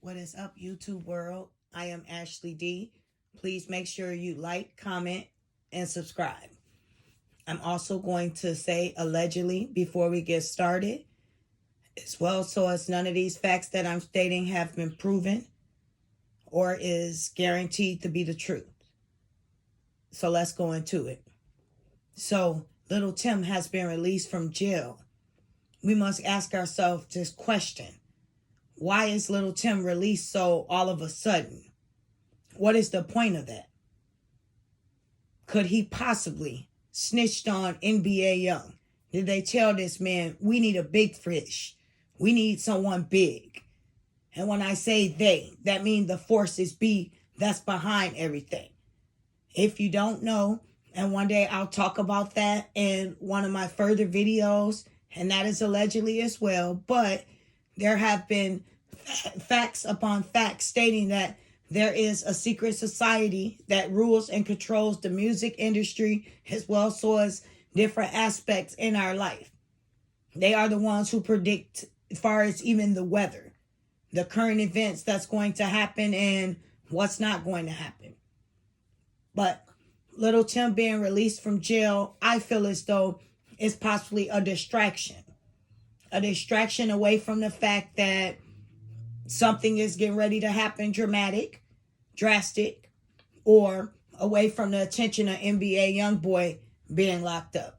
What is up, YouTube world? I am Ashley D. Please make sure you like, comment, and subscribe. I'm also going to say allegedly before we get started, as well, so as none of these facts that I'm stating have been proven or is guaranteed to be the truth. So let's go into it. So, Lil Tim has been released from jail. We must ask ourselves this question. Why is Lil Tim released so all of a sudden? What is the point of that? Could he possibly snitched on NBA Young? Did they tell this man, we need a big fish? We need someone big. And when I say they, that means the forces be that's behind everything. If you don't know, and one day I'll talk about that in one of my further videos, and that is allegedly as well, but there have been facts upon facts stating that there is a secret society that rules and controls the music industry as well as different aspects in our life. They are the ones who predict as far as even the weather, the current events that's going to happen and what's not going to happen. But Lil Tim being released from jail, I feel as though it's possibly a distraction away from the fact that something is getting ready to happen drastic, or away from the attention of NBA Youngboy being locked up.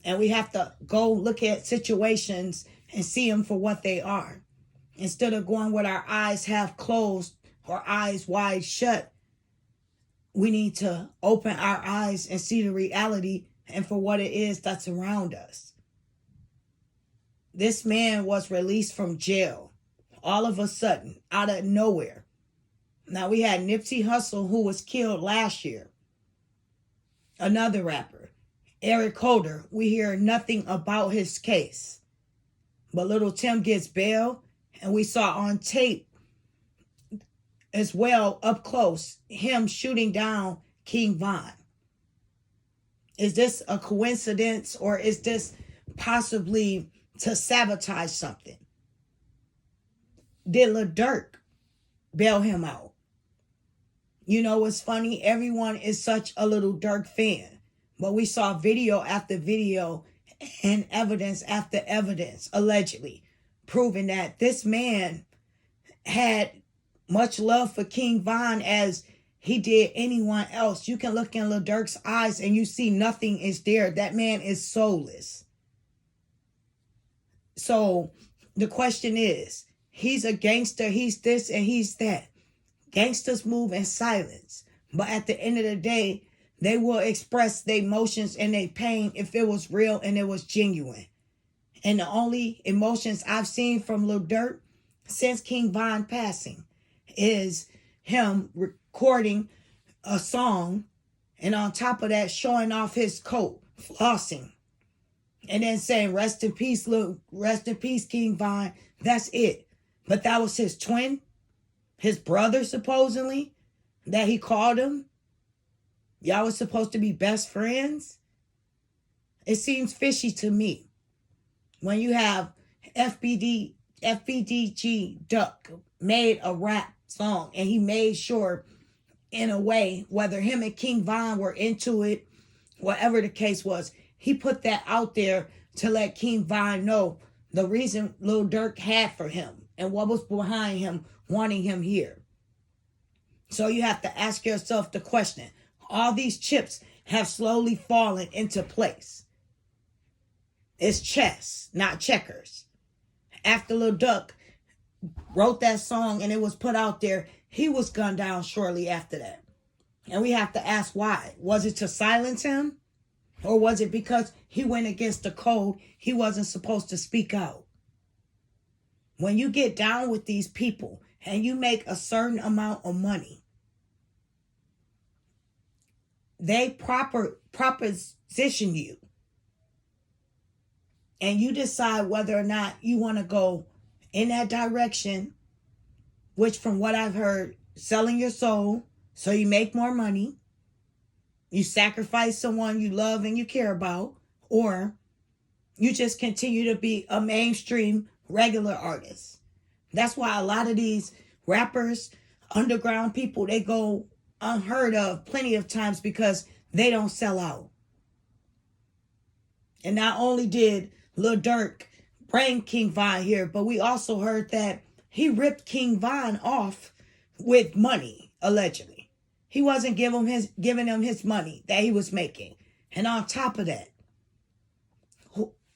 And we have to go look at situations and see them for what they are. Instead of going with our eyes half closed or eyes wide shut, we need to open our eyes and see the reality and for what it is that's around us. This man was released from jail all of a sudden, out of nowhere. Now, we had Nipsey Hussle, who was killed last year. Another rapper, Eric Holder. We hear nothing about his case. But Lil Tim gets bail, and we saw on tape as well, up close, him shooting down King Von. Is this a coincidence, or is this possibly to sabotage something? Did Lil Durk bail him out? You know what's funny? Everyone is such a Lil Durk fan. But we saw video after video and evidence after evidence, allegedly, proving that this man had much love for King Von as he did anyone else. You can look in Lil Durk's eyes and you see nothing is there. That man is soulless. So the question is, he's a gangster, he's this and he's that. Gangsters move in silence. But at the end of the day, they will express their emotions and their pain if it was real and it was genuine. And the only emotions I've seen from Lil Durk since King Von passing is him recording a song and on top of that showing off his coat, flossing. And then saying, rest in peace, King Von. That's it. But that was his twin, his brother, supposedly, that he called him. Y'all was supposed to be best friends. It seems fishy to me. When you have FBDG Duck made a rap song, and he made sure, in a way, whether him and King Von were into it, whatever the case was, he put that out there to let King Von know the reason Lil Durk had for him and what was behind him wanting him here. So you have to ask yourself the question. All these chips have slowly fallen into place. It's chess, not checkers. After Lil Durk wrote that song and it was put out there, he was gunned down shortly after that. And we have to ask why. Was it to silence him? Or was it because he went against the code? He wasn't supposed to speak out. When you get down with these people and you make a certain amount of money, they proposition you. And you decide whether or not you want to go in that direction, which from what I've heard, selling your soul so you make more money. You sacrifice someone you love and you care about, or you just continue to be a mainstream regular artist. That's why a lot of these rappers, underground people, they go unheard of plenty of times because they don't sell out. And not only did Lil Durk bring King Von here, but we also heard that he ripped King Von off with money, allegedly. He wasn't giving him his money that he was making. And on top of that,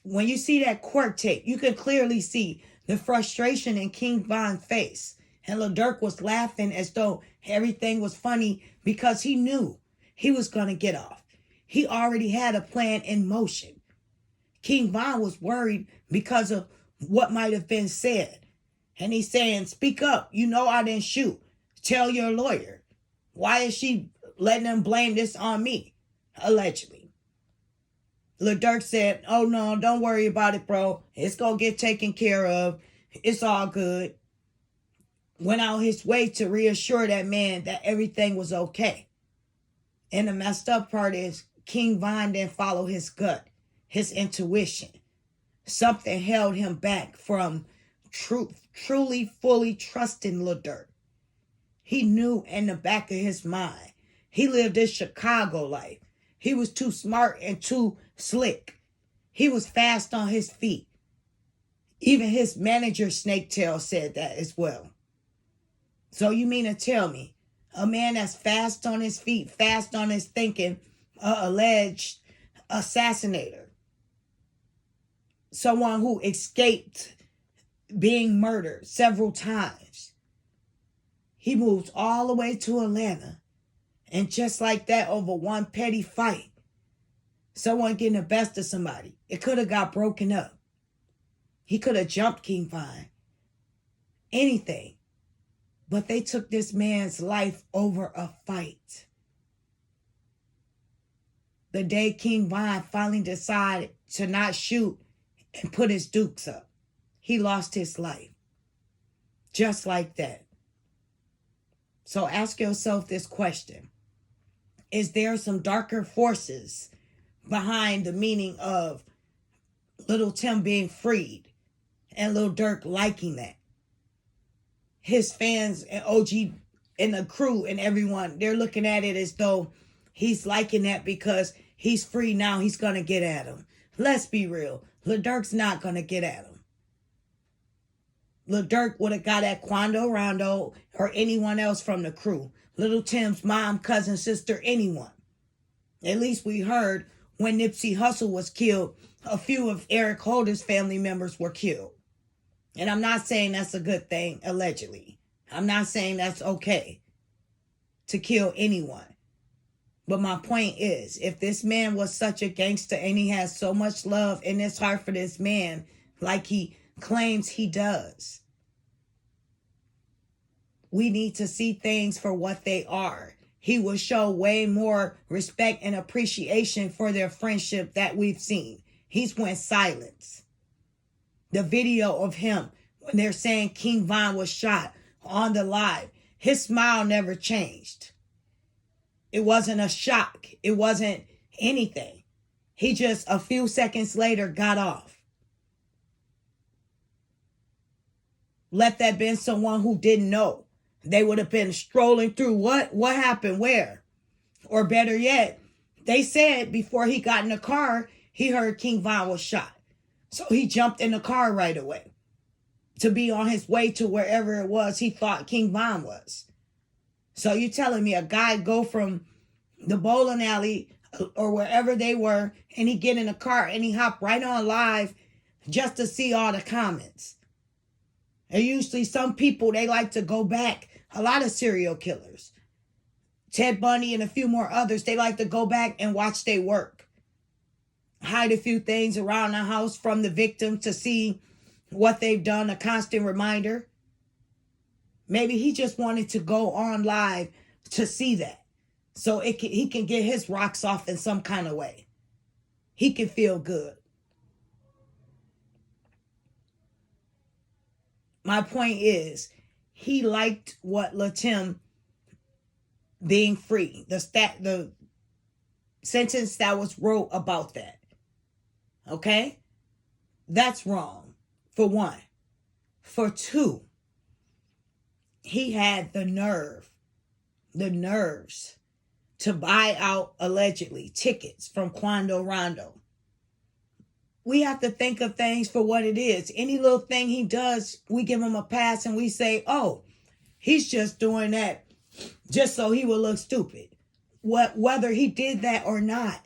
when you see that court tape, you can clearly see the frustration in King Von's face. And Lil Durk was laughing as though everything was funny because he knew he was going to get off. He already had a plan in motion. King Von was worried because of what might have been said. And he's saying, speak up. You know I didn't shoot. Tell your lawyer. Why is she letting them blame this on me? Allegedly. Lil Durk said, oh no, don't worry about it, bro. It's going to get taken care of. It's all good. Went out his way to reassure that man that everything was okay. And the messed up part is King Von didn't follow his gut, his intuition. Something held him back from truly, fully trusting Lil Durk. He knew in the back of his mind, he lived his Chicago life. He was too smart and too slick. He was fast on his feet. Even his manager, Snaketail, said that as well. So you mean to tell me, a man that's fast on his feet, fast on his thinking, alleged assassinator, someone who escaped being murdered several times, he moves all the way to Atlanta, and just like that, over one petty fight, someone getting the best of somebody, it could have got broken up. He could have jumped King Von. Anything. But they took this man's life over a fight. The day King Von finally decided to not shoot and put his dukes up, he lost his life. Just like that. So ask yourself this question. Is there some darker forces behind the meaning of Lil Tim being freed and Lil Durk liking that? His fans and OG and the crew and everyone, they're looking at it as though he's liking that because he's free now, he's going to get at him. Let's be real. Lil Durk's not going to get at him. Lil Durk would have got at Quando Rondo or anyone else from the crew. Lil Tim's mom, cousin, sister, anyone. At least we heard when Nipsey Hussle was killed, a few of Eric Holder's family members were killed. And I'm not saying that's a good thing, allegedly. I'm not saying that's okay to kill anyone. But my point is, if this man was such a gangster and he has so much love in his heart for this man, like he claims he does, we need to see things for what they are. He will show way more respect and appreciation for their friendship that we've seen. He's went silent. The video of him when they're saying King Von was shot on the live, his smile never changed. It wasn't a shock. It wasn't anything. He just a few seconds later got off. Let that been someone who didn't know. They would have been strolling through what happened where. Or better yet, they said before he got in the car, he heard King Von was shot. So he jumped in the car right away to be on his way to wherever it was he thought King Von was. So you telling me a guy go from the bowling alley or wherever they were and he get in a car and he hop right on live just to see all the comments. And usually some people, they like to go back. A lot of serial killers, Ted Bundy and a few more others, they like to go back and watch their work. Hide a few things around the house from the victim to see what they've done, a constant reminder. Maybe he just wanted to go on live to see that. So he can get his rocks off in some kind of way. He can feel good. My point is, he liked what Lil Tim being free, the sentence that was wrote about that. Okay? That's wrong, for one. For two, he had the nerves to buy out, allegedly, tickets from Quando Rondo. We have to think of things for what it is. Any little thing he does, we give him a pass and we say, oh, he's just doing that just so he will look stupid. Whether he did that or not,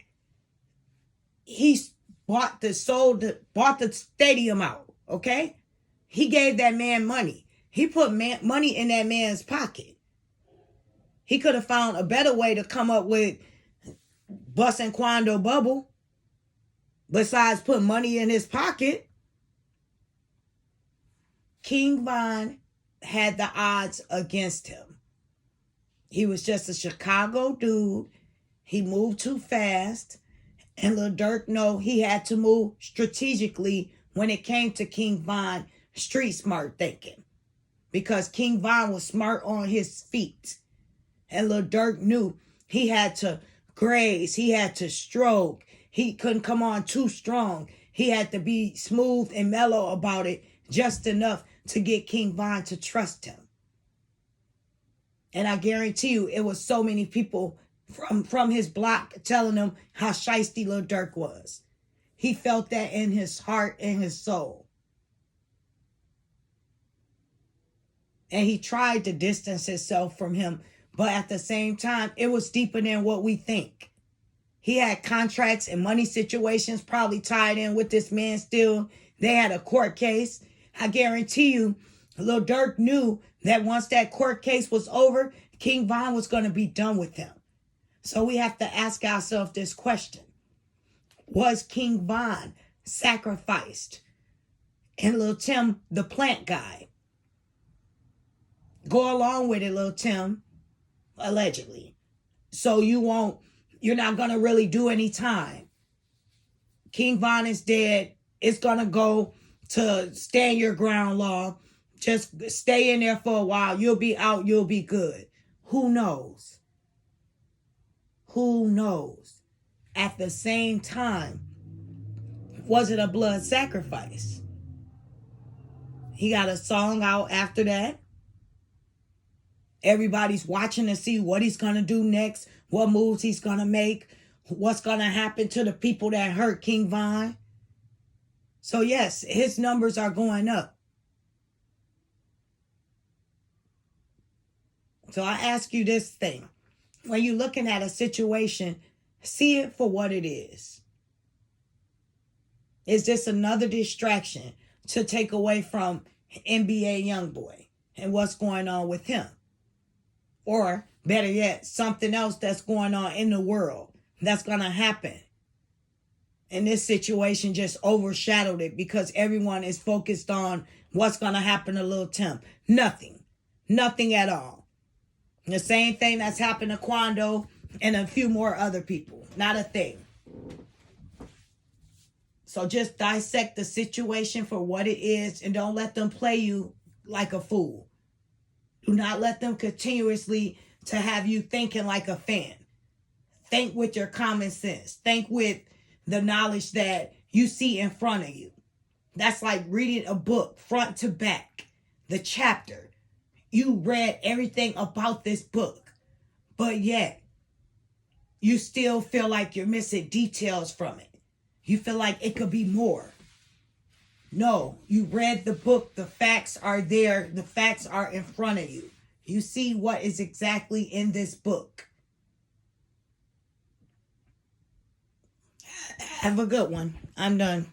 he bought the stadium out, okay? He gave that man money. He put money in that man's pocket. He could have found a better way to come up with busting Quando bubble besides put money in his pocket. King Von had the odds against him. He was just a Chicago dude. He moved too fast. And Lil Durk know he had to move strategically when it came to King Von street smart thinking. Because King Von was smart on his feet. And Lil Durk knew he had to graze. He had to stroke. He couldn't come on too strong. He had to be smooth and mellow about it just enough to get King Von to trust him. And I guarantee you, it was so many people from his block telling him how shiesty Lil Durk was. He felt that in his heart and his soul. And he tried to distance himself from him. But at the same time, it was deeper than what we think. He had contracts and money situations probably tied in with this man still. They had a court case. I guarantee you, Lil Durk knew that once that court case was over, King Von was going to be done with him. So we have to ask ourselves this question. Was King Von sacrificed? And Lil Tim, the plant guy. Go along with it, Lil Tim, allegedly. So you're not going to really do any time. King Von is dead. It's going to go to stand your ground law. Just stay in there for a while. You'll be out. You'll be good. Who knows? Who knows? At the same time, was it a blood sacrifice? He got a song out after that. Everybody's watching to see what he's going to do next, what moves he's going to make, what's going to happen to the people that hurt King Von. So yes, his numbers are going up. So I ask you this thing. When you're looking at a situation, see it for what it is. Is this another distraction to take away from NBA Youngboy and what's going on with him? Or better yet, something else that's going on in the world that's going to happen. And this situation just overshadowed it because everyone is focused on what's going to happen to Lil Tim. Nothing. Nothing at all. The same thing that's happened to Quando and a few more other people. Not a thing. So just dissect the situation for what it is and don't let them play you like a fool. Do not let them continuously to have you thinking like a fan. Think with your common sense. Think with the knowledge that you see in front of you. That's like reading a book front to back. The chapter. You read everything about this book. But yet, you still feel like you're missing details from it. You feel like it could be more. No, you read the book. The facts are there. The facts are in front of you. You see what is exactly in this book. Have a good one. I'm done.